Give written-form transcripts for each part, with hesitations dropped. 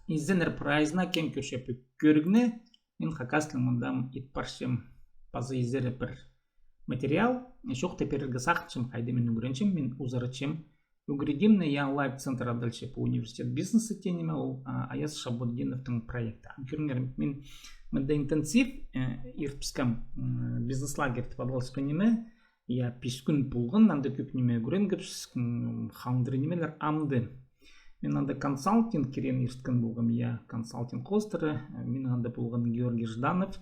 Изенер прайзна кем көшепі көрігіне мен хакаслың мұндам итпаршым пазы изері бір материал. Шоқ тепергі сақчым қайды мен үгіренчім, мен ұзарычым. Үгіредімні я лайв-центр адальше по университет бизнеса тенеме ол Аяз Шабуддиновтың проекты. Көріңер, мен мұнда интенсив иртпіскам бизнес-лагерь подвалсқа неме, я пискүн пулғын, анда көп неме үгірен көпсіскін қауындыры немелер амды. Мен анда консалтинг керен ирткін болғым, я консалтинг қостыры, мен анда болған Георгий Жданов,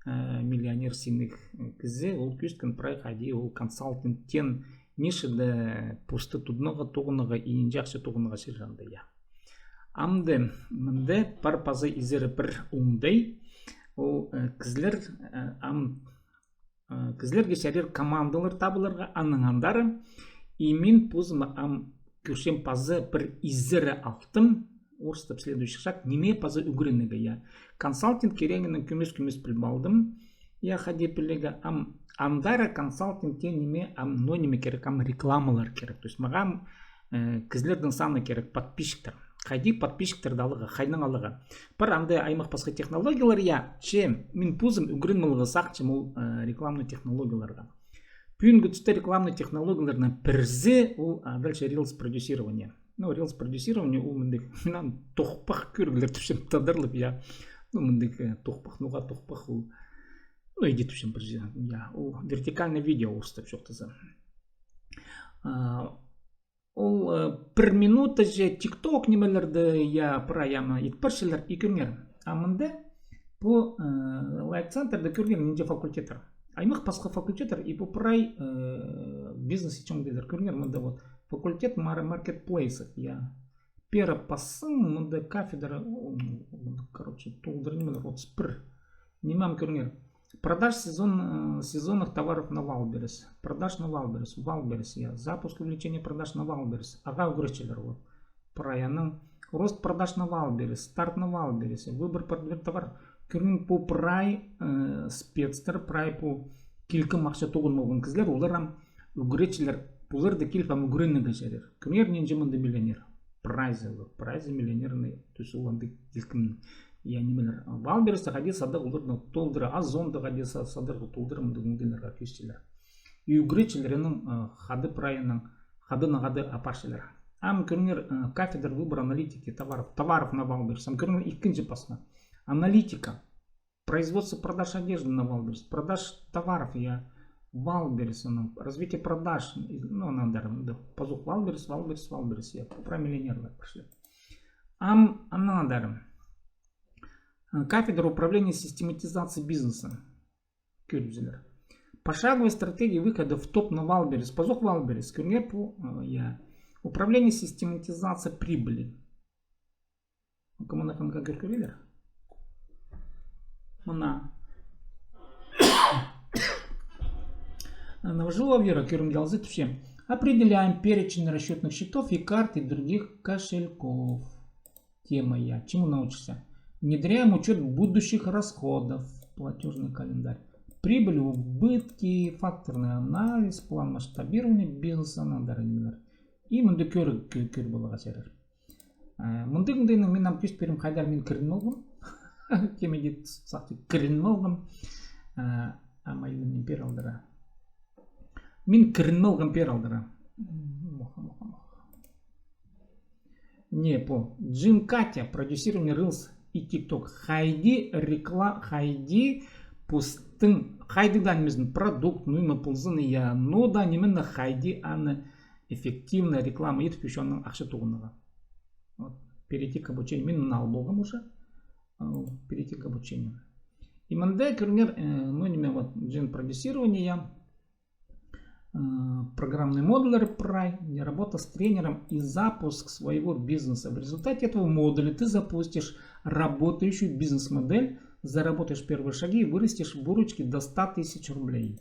миллионер сенік кізі, ол көсткін прай қайди, ол консалтингтен нешеді пусты тұдыныға тоғыныға иін жақсы тоғыныға сержанды, я. Амды, мінді пар пазы изері бір оңдай, ол кізлер, кізлерге шәрер командалар табыларға аныңандары, и мен пузыма көрсем пазы бір изері алтым, орыстап следующий шаг, неме пазы үгірінігі, я. Консалтинг кереңінің көмес білбалдым, я хаде пілігі андара консалтингте неме но неме керек, рекламалар керек. То есть маған кізлердің саны керек, подписчиктер. Қайди подписчиктер далыға, қайның алыға. Бір андай аймақ басқа технологиялар, я, мен пузым үгірін мұлығы сақчым ол рекламны технологияларға. Бүгінгі түсті рекламный технологияларына бірзе ол дальше рилс продюсирование. Ну, рилс продюсирование ол міндік, мен тоқпақ көргілер түпшім тадырлып, я. Ну, міндік тоқпақ, нұға тоқпақ ол. Ну, иди түпшім бірзе, я. Ол вертикальный видео орыстап жоқтызы. Ол бір минута же тикток немелерді, я, праяма итпаршылар и көргер. А мінде по лайф-центрді көргер нинде факультетер. Аймақ басқа факультетер и по прай бизнес ечем дедер көргер. Мында вот факультет маркетплейсов, я. Пера пасын, мында кафедра, короче, толдыр немелер, вот спір. Немам көргер. Продаж сезонных товаров на Валберес. Продаж на Валберес. Валберес, я. Запуск увеличения продаж на Валберес. Ага, угрычелер, вот. Праяның. Рост продаж на Валберес. Старт на Валбересе. Выбор товар. Көрген по прай спецтер, прай по килкі мақша тоғын болған кізлер, оларам үгіречілер, бұларды келпам үгіренігі жәрер. Көрген ненже мұнды миллионер. Прайзы миллионерный, төсі оланды келкімнің. Я немелер. Валбересті қаде садық олардың толдыры, азонды қаде садық толдыры мұндығындыларға көстелер. И үгіречілерінің қады прайының, қады апаршылар. Ам көрген кафедр выбор аналитики товаров на Валберес. Ам көрген икінжі пасына. Аналитика, производство продаж одежды на Валберес, продаж товаров, я, Валберес, развитие продаж, ну, надо, позух Валберес, я, про миллионеров пошли. Надо, кафедра управления систематизацией бизнеса, Кюрбзелер. Пошаговая стратегия выхода в топ на Валберес, позух Валберес, Кюрнепу, я, управление систематизацией прибыли. Кому на фанка Кюркюрилер? Мына Новожилова Вера Кюрмгелзы түшем. Определяем перечень расчетных счетов и карт и других кошельков. Тема я. Чему научишься? Внедряем учет будущих расходов. Платежный календарь. Прибыль, убытки, факторный анализ, план масштабирования бизнеса. И мынды көр болыға серер. Мындығындайның мен амкүст берім қайдар мен кірін олғым. Кемеде сақты кірін олғым. Амайлы пер алдыра. Мен кірін олғым пер алдыра. Не по. Джим Катя, продюсирование Reels и TikTok. Хайди пустың. Хайдыдан мезін продукт, нұйма пылзыны я. Но да неменно хайди аны эффективная реклама етіп үшінің ақшы туғыныға. Перейти к обучению. Мен нал болғым уже. Перейти к обучению. И мында көрінер, ну неме вот джин продюсирование, программные модулеры прай, работа с тренером и запуск своего бизнеса. В результате этого модуля ты запустишь работающую бизнес-модель, заработаешь первые шаги и вырастешь выручки до 100 тысяч рублей.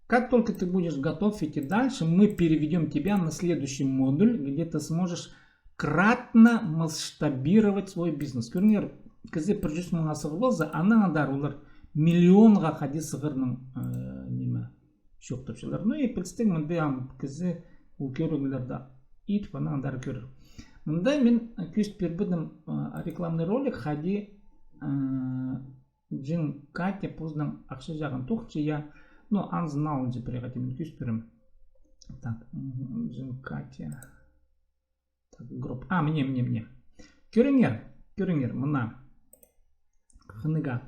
Как только ты будешь готов идти дальше, мы переведем тебя на следующий модуль, где ты сможешь кратно масштабировать свой бизнес. Көрінер, кізде бір мың асығы болса, ана адар олар миллионға қади сығырның неме шоқтапшылар. Ну и представь, мындай кізде ол көрігілерді ит, ана адар көрір. Мында мен көст бербідім рекламный ролик хади Джин Катя поздно ақша жағын тоқчы я, ну, анзнал же приготовим кюспером. Так, Джин Катя. Так, групп. Мне. Көріңер, мына. Хыныга.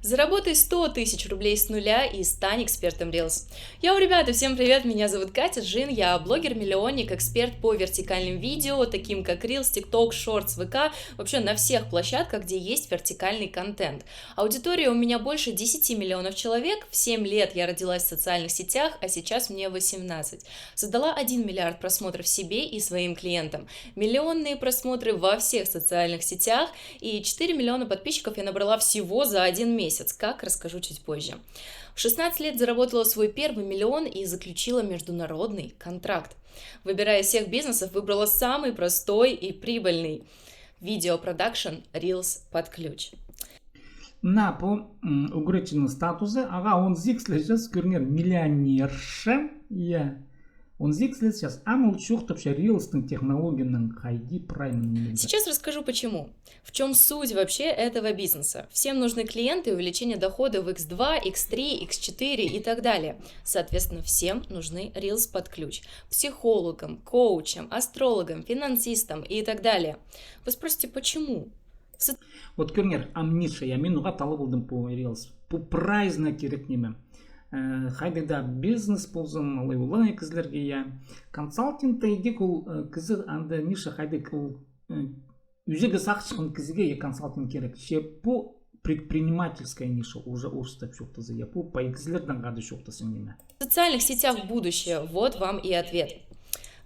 Заработай 100 тысяч рублей с нуля и стань экспертом Reels. Йоу, ребята, всем привет, меня зовут Катя Жин, я блогер-миллионник, эксперт по вертикальным видео, таким как Reels, TikTok, Shorts, ВК, вообще на всех площадках, где есть вертикальный контент. Аудитория у меня больше 10 миллионов человек, в 7 лет я родилась в социальных сетях, а сейчас мне 18. Создала 1 миллиард просмотров себе и своим клиентам, миллионные просмотры во всех социальных сетях и 4 миллиона подписчиков я набрала всего за 1 месяц. Как, расскажу чуть позже. В 16 лет заработала свой первый миллион и заключила международный контракт. Выбирая из всех бизнесов, выбрала самый простой и прибыльный – видеопродакшн Reels под ключ. На по угреченным статусе, он сейчас көрінер миллионерша, он сейчас амыл чух вообще Reels'тың технологияның қайди праймын. Сейчас расскажу почему. В чем суть вообще этого бизнеса. Всем нужны клиенты и увеличение дохода в X2, X3, X4 и так далее. Соответственно, всем нужны Reels под ключ. Психологам, коучам, астрологам, финансистам и так далее. Вы спросите, почему? Вот көрінер, амниша, я менуға талы болдым по Reels. По прайзна керек неме. Хайда бизнес болсын, алай олай кізлерге я. Консалтингта едек ол кізі анды ниша хайда ол үзегі сақшықын кізіге я консалтинг керек. Ше по предпринимательская ниша уже ұрыстап шоқтызы. Я по кізлердің ғады шоқтысын неме. В социальных сетях будущее. Вот вам и ответ.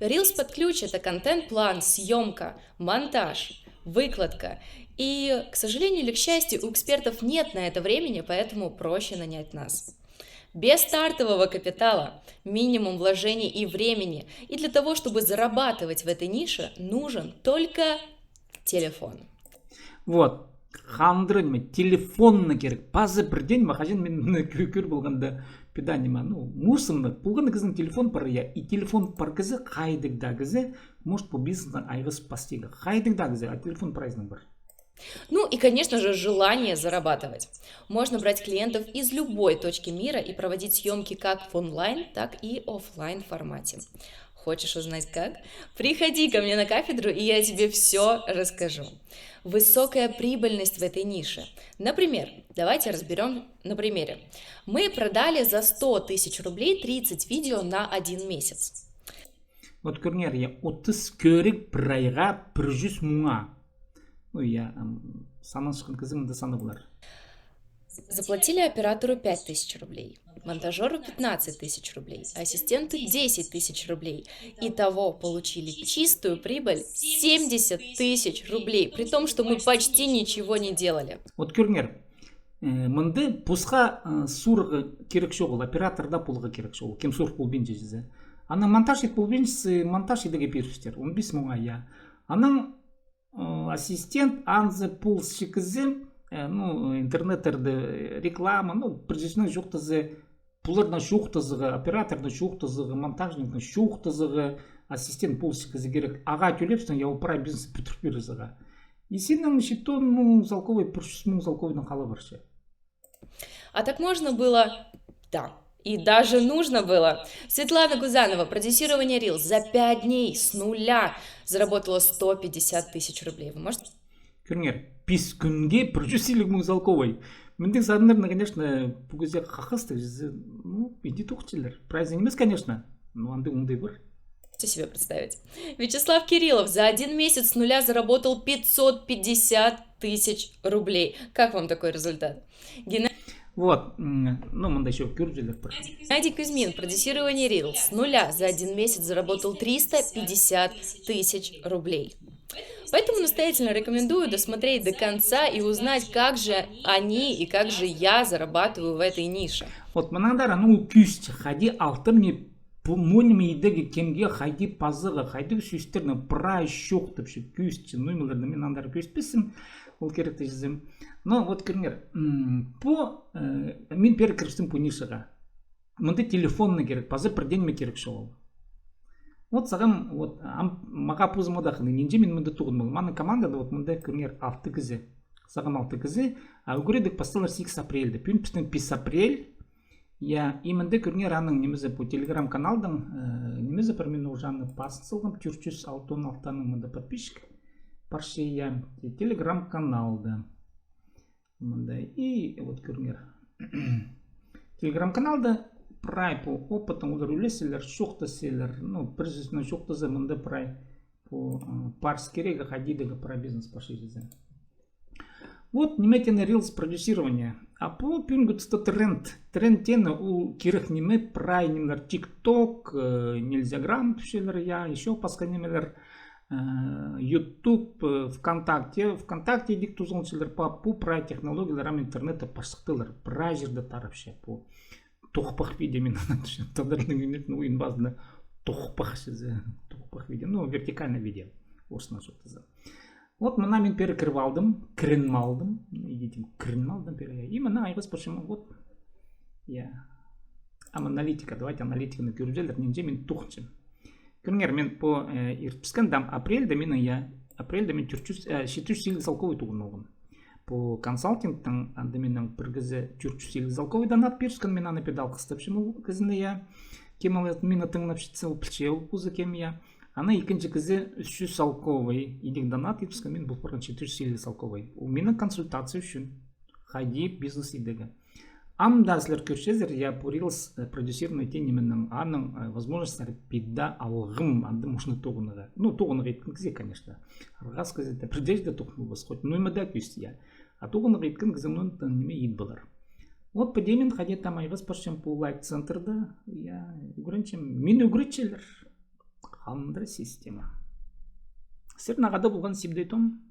Reels под ключ – это контент-план, съемка, монтаж, выкладка. И, к сожалению или к счастью, у экспертов нет на это времени, поэтому проще нанять нас. Без стартового капитала, минимум вложений и времени. И для того, чтобы зарабатывать в этой нише, нужен только телефон. Вот. Хандрын телефонны керек. Пазы бірден махажин мен көкір болғанда педанима. Ну, мусымны. Болғанда кізін телефон бар я. И телефон бар кізі қайдық кізі. Может, по бизнесу айғыз пастиға. Қайдық кізі, а телефон прайзның бар. Ну и, конечно же, желание зарабатывать. Можно брать клиентов из любой точки мира и проводить съемки как в онлайн, так и офлайн формате. Хочешь узнать как? Приходи ко мне на кафедру, и я тебе все расскажу. Высокая прибыльность в этой нише. Например, давайте разберем на примере. Мы продали за 100 тысяч рублей 30 видео на 1 месяц. Вот, көрінер, я 30 көрік бір айға 100 мыңа. Ну, я сама шыққан кізімді саны бұлар. Заплатили оператору 5000 рублей, монтажеру 15 тысяч рублей, ассистенту 10 тысяч рублей. Итого получили чистую прибыль 70 тысяч рублей, при том, что мы почти ничего не делали. Вот көрінер, мұнды пұсқа сұрғы керек шоғыл, операторда пұлға керек шоғыл, кем сұрқ бұл бенжезі. Ана монтаж ет бұл бенжесі, монтаж едіге беріштер, 15 мыңа я. Аның ассистент анзы пул шикізі, ну, интернеттерді реклама, ну, біржесінің жоқтызы, пуларна жоқтызығы, операторда жоқтызығы, монтажниктің жоқтызығы, ассистент пул шикізі керек. Аға төлепсің, я упрай бизнесі бүтіріп берізіға. И сенің шеттон, ну, залковый, пұршысының залковыйдың қалы баршы. А так можно было? Да. И даже нужно было. Светлана Гузанова, продюсирование Reels за 5 дней с нуля заработала 150 тысяч рублей. Вы можете? Көрінер, 5 күнге продюсерлік мың залковой. Мендек задынырны, конечно, бұл кезде қақысты. Ну, иди тоқтылар. Прайз емес, конечно. Но андай ондай бар. Себе представить. Вячеслав Кириллов за 1 месяц с нуля заработал 550 тысяч рублей. Как вам такой результат? Вот, ну, мында еще көрджелер. Геннадий Кузьмин, продюсирование Reels с нуля за 1 месяц заработал 350 тысяч рублей. Поэтому настоятельно рекомендую досмотреть до конца и узнать, как же они и как же я зарабатываю в этой нише. Вот, мынандар, ну, кюст, хади алтырны, мойнымейдегі кемге хайди пазыға, хайди сүйістерні прай шоқ тапшы кюст, ну, мынандар кюст бесім. ол керекті жезем. Но вот көріңер, мен пері кіріштім по нишаға. Мұнда телефонны керек, пазы бірден ме керек шоу. Вот сағам, вот, маға пузым одақыны, ненде мен мұнда туғын бұл. Маны командада, вот, мұнда көріңер 6 кізі. Сағам 6 кізі, а үгіредік пасталар 6 апрельді. Пүйін пістен 5 апрель, я именно көріңер аның немізі по телеграм-каналдың, немізі бір мен ұлжаны пасын сылғым, 406-ның мұнда подписчик. Парши я телеграм-каналды. Мұнда, и вот көріңер. Телеграм-каналды прай по опытың олар үлесілер, шоқтасылар, біржесінің шоқтазы мұнда прай по парс керегі хадидығы прай бизнес пашизы. Вот неметені рилс продюсирование. А по пюнгутсто тренд-тені у керех неме прай немелер тикток, нельзяграм тушелер я, еще паска немелер YouTube, ВКонтакте диктузоншылар по прай технологияларам интернетта пашықтылар, прай жерді тарапшы по тоқпақ видео мен тандардың үйнетін ойын базында тоқпақ видео, вертикальный видео осына жоқтызы. Вот мына мен пері кірін малдым, и мына айғыз почему, вот, аналитика, давайте аналитиканы көріп ненде мен тоқчым. Көріңер, мен по иртпіскен апрельде мен 700 салковый туғын оғым. По консалтингтың анда менің бір кізі 400 залковый донат бершкен мен аны педал қыстапшым ол кізіні я. Кемалет минутың напшытсы ұпылче ұпызы кем я. Ана екінші кізі 300 салковый едік донат етпіскен мен бұл бірген 400 салковый. У менің консультация үшін хайди бизнес едігі. Амда сілер көршезір, я по рилс продюсированный тені менің аның возможностьлары пидда алғым анды мұшны тоғыныға. Тоғыныға еткен кізе, конечно. Арғас кізеті придежді тоғыны бұс қойт. Имада көсті я. А тоғыныға еткен кізімнің неме ет бұлар. Вот по демен ходет там айғыз пашчым по лайк-центрда. Я үгірінчім, мен үгірітшелер. Қандыр система. Сер нағада болған сепдейтом.